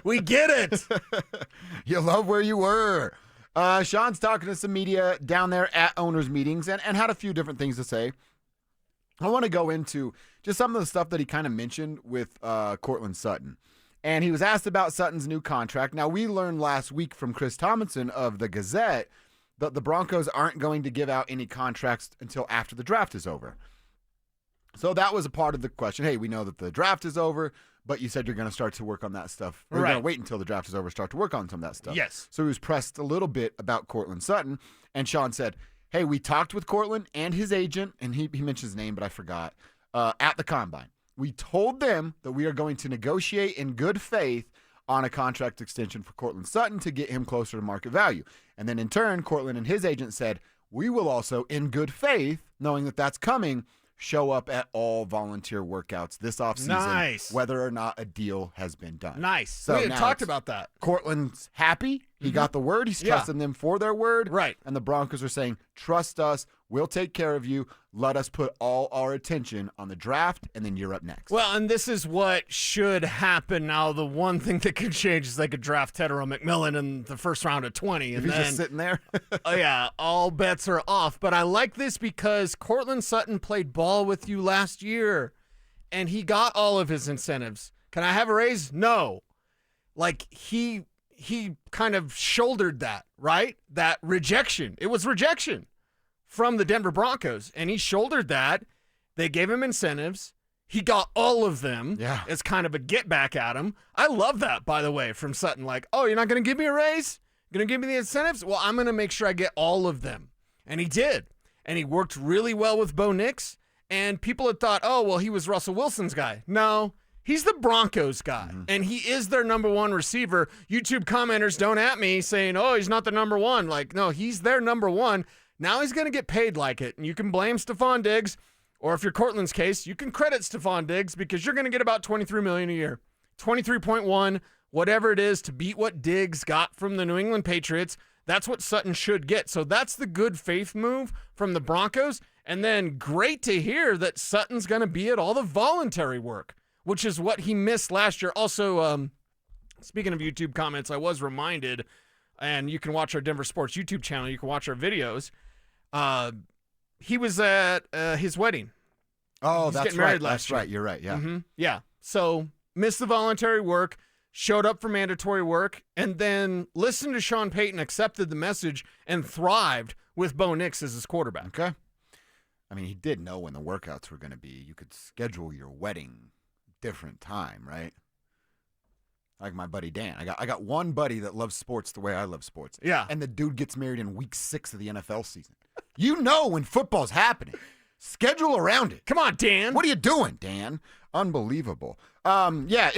We get it. You love where you were. Sean's talking to some media down there at owners' meetings and had a few different things to say. I want to go into just some of the stuff that he kind of mentioned with Courtland Sutton. And he was asked about Sutton's new contract. Now, we learned last week from Chris Tomlinson of the Gazette that the Broncos aren't going to give out any contracts until after the draft is over. So that was a part of the question. Hey, we know that the draft is over, but you said you're going to start to work on that stuff. We're going to wait until the draft is over, start to work on some of that stuff. Yes. So he was pressed a little bit about Courtland Sutton, and Sean said, hey, we talked with Courtland and his agent, and he mentioned his name, but I forgot, at the Combine. We told them that we are going to negotiate in good faith on a contract extension for Courtland Sutton to get him closer to market value. And then in turn, Courtland and his agent said, we will also, in good faith, knowing that that's coming, show up at all volunteer workouts this offseason, whether or not a deal has been done. Nice. So we had talked about that. Courtland's happy. He got the word. He's trusting them for their word. Right. And the Broncos are saying, trust us. We'll take care of you. Let us put all our attention on the draft, and then you're up next. Well, and this is what should happen now. The one thing that could change is they could draft Tedero McMillan in the first round of 20. And if he's then, just sitting there. Oh, yeah, all bets are off. But I like this because Courtland Sutton played ball with you last year, and he got all of his incentives. Can I have a raise? No. Like, he kind of shouldered that, right? That rejection. It was rejection from the Denver Broncos, and he shouldered that. They gave him incentives. He got all of them as kind of a get back at him. I love that, by the way, from Sutton. Like, oh, you're not going to give me a raise? You're going to give me the incentives? Well, I'm going to make sure I get all of them. And he did. And he worked really well with Bo Nix. And people had thought, oh, well, he was Russell Wilson's guy. No, he's the Broncos guy. And he is their number one receiver. YouTube commenters don't at me saying, oh, he's not the number one. Like, no, he's their number one. Now he's going to get paid like it. And you can blame Stephon Diggs, or if you're Courtland's case, you can credit Stephon Diggs because you're going to get about $23 million a year. 23.1, whatever it is, to beat what Diggs got from the New England Patriots. That's what Sutton should get. So that's the good faith move from the Broncos. And then great to hear that Sutton's going to be at all the voluntary work, which is what he missed last year. Also, speaking of YouTube comments, I was reminded, and you can watch our Denver Sports YouTube channel. You can watch our videos. He was at his wedding. Oh, He's that's getting married right. last That's year. right. You're right. Yeah. Yeah. So missed the voluntary work, showed up for mandatory work, and then listened to Sean Payton, accepted the message, and thrived with Bo Nix as his quarterback. Okay. I mean, he did know when the workouts were going to be. You could schedule your wedding different time, right? Like my buddy Dan. I got one buddy that loves sports the way I love sports. Yeah. And the dude gets married in week 6 of the NFL season. You know when football's happening. Schedule around it. Come on, Dan. What are you doing, Dan? Unbelievable. Yeah,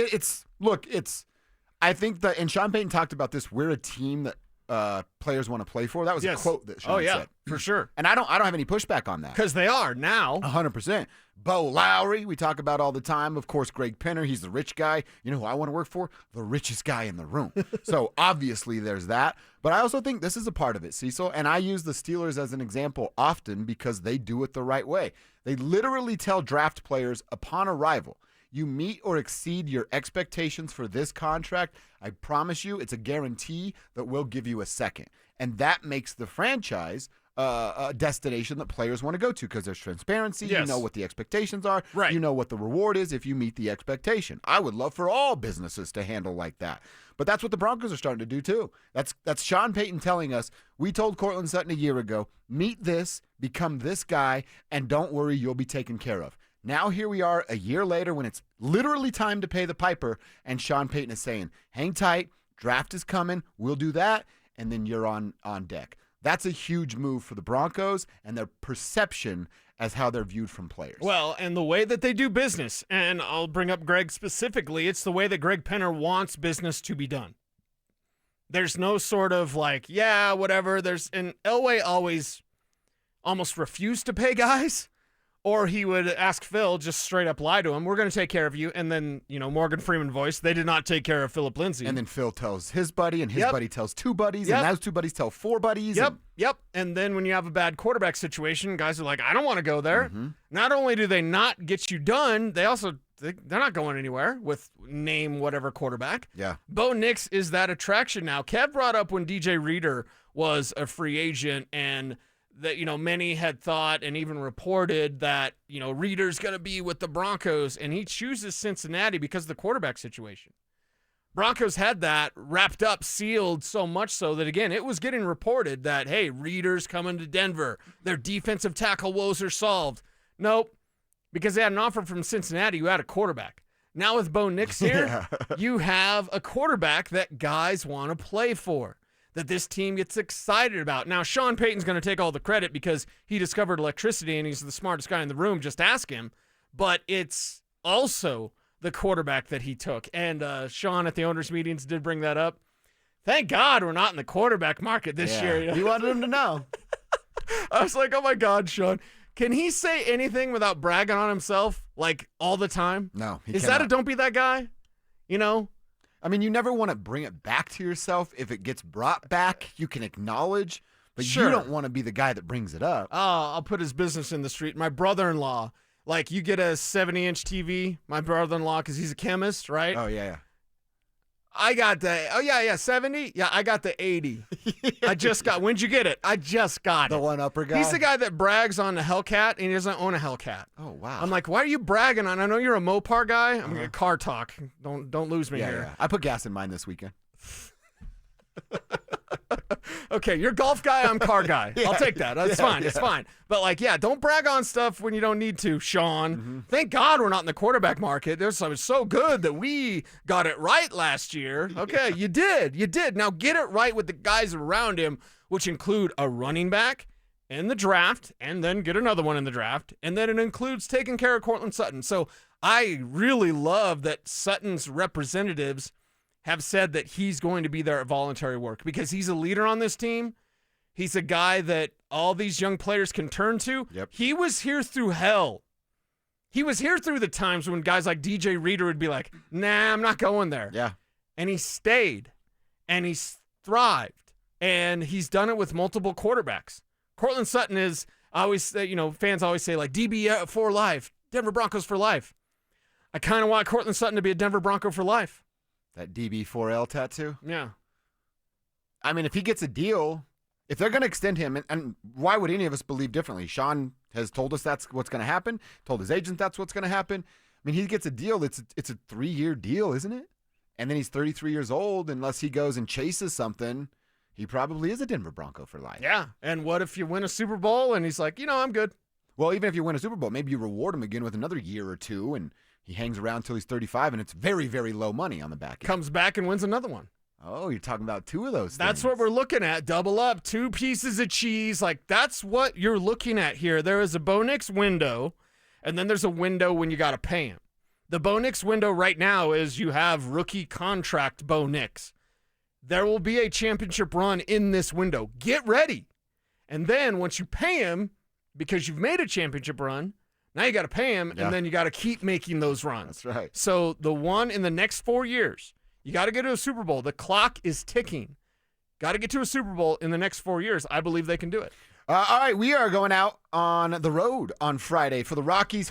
I think that, and Sean Payton talked about this, we're a team that players want to play for. That was a quote that Sean said. For sure. And I don't have any pushback on that. Because they are now. 100%. Bo Lowry, we talk about all the time. Of course, Greg Penner, he's the rich guy. You know who I want to work for? The richest guy in the room. So obviously there's that. But I also think this is a part of it, Cecil. And I use the Steelers as an example often because they do it the right way. They literally tell draft players upon arrival, you meet or exceed your expectations for this contract, I promise you it's a guarantee that we'll give you a second. And that makes the franchise a destination that players want to go to because there's transparency. Yes. You know what the expectations are. Right. You know what the reward is if you meet the expectation. I would love for all businesses to handle like that. But that's what the Broncos are starting to do too. That's Sean Payton telling us, we told Courtland Sutton a year ago, meet this, become this guy, and don't worry, you'll be taken care of. Now here we are a year later when it's literally time to pay the piper, and Sean Payton is saying, hang tight, draft is coming, we'll do that, and then you're on deck. That's a huge move for the Broncos and their perception as how they're viewed from players. Well, and the way that they do business, and I'll bring up Greg specifically, it's the way that Greg Penner wants business to be done. There's no sort of like, yeah, whatever. And Elway always almost refused to pay guys. Or he would ask Phil, just straight up lie to him, we're going to take care of you. And then, Morgan Freeman voice, they did not take care of Philip Lindsay. And then Phil tells his buddy, and his buddy tells 2 buddies, and those 2 buddies tell 4 buddies. Yep. And then when you have a bad quarterback situation, guys are like, I don't want to go there. Not only do they not get you done, they also they're not going anywhere with name whatever quarterback. Yeah. Bo Nix is that attraction now. Kev brought up when DJ Reader was a free agent and that, many had thought and even reported that, Reader's going to be with the Broncos, and he chooses Cincinnati because of the quarterback situation. Broncos had that wrapped up, sealed, so much so that, again, it was getting reported that, hey, Reader's coming to Denver. Their defensive tackle woes are solved. Nope, because they had an offer from Cincinnati. You had a quarterback. Now with Bo Nix here, you have a quarterback that guys want to play for, that this team gets excited about. Now, Sean Payton's going to take all the credit because he discovered electricity and he's the smartest guy in the room. Just ask him. But it's also the quarterback that he took. And Sean at the owners' meetings did bring that up. Thank God we're not in the quarterback market this year. He wanted him to know. I was like, oh, my God, Sean. Can he say anything without bragging on himself, like, all the time? No, he Is cannot. that a don't be that guy? I mean, you never want to bring it back to yourself. If it gets brought back, you can acknowledge, but Sure. you don't want to be the guy that brings it up. Oh, I'll put his business in the street. My brother-in-law, like, you get a 70-inch TV, my brother-in-law, because he's a chemist, right? Oh, yeah. I got the, 70? Yeah, I got the 80. I just got, when'd you get it? I just got The it. one-upper guy? He's the guy that brags on the Hellcat, and he doesn't own a Hellcat. Oh, wow. I'm like, why are you bragging on, I know you're a Mopar guy. I'm going to car talk. Don't lose me here. Yeah. I put gas in mine this weekend. Okay, you're golf guy, I'm car guy. I'll take that. That's fine. yeah. It's fine. But, don't brag on stuff when you don't need to, Sean. Mm-hmm. Thank God we're not in the quarterback market. It was so good that we got it right last year. Okay, you did. You did. Now get it right with the guys around him, which include a running back in the draft, and then get another one in the draft, and then it includes taking care of Courtland Sutton. So I really love that Sutton's representatives have said that he's going to be there at voluntary work because he's a leader on this team. He's a guy that all these young players can turn to. Yep. He was here through hell. He was here through the times when guys like DJ Reader would be like, nah, I'm not going there. Yeah. And he stayed, and he's thrived, and he's done it with multiple quarterbacks. Courtland Sutton is, I always say, fans always say, like, DB for life, Denver Broncos for life. I kind of want Courtland Sutton to be a Denver Bronco for life. That DB4L tattoo? Yeah. I mean, if he gets a deal, if they're going to extend him, and why would any of us believe differently? Sean has told us that's what's going to happen, told his agent that's what's going to happen. I mean, he gets a deal. It's a 3-year deal, isn't it? And then he's 33 years old. Unless he goes and chases something, he probably is a Denver Bronco for life. Yeah. And what if you win a Super Bowl and he's like, I'm good. Well, even if you win a Super Bowl, maybe you reward him again with another year or two, and he hangs around until he's 35, and it's very, very low money on the back end. Comes back and wins another one. Oh, you're talking about two of those That's things. what we're looking at. Double up, 2 pieces of cheese. Like, that's what you're looking at here. There is a Bo Nix window, and then there's a window when you got to pay him. The Bo Nix window right now is you have rookie contract Bo Nix. There will be a championship run in this window. Get ready. And then once you pay him, because you've made a championship run, now you got to pay him, and then you got to keep making those runs. That's right. So the one in the next 4 years, you got to get to a Super Bowl. The clock is ticking. Got to get to a Super Bowl in the next 4 years. I believe they can do it. All right, we are going out on the road on Friday for the Rockies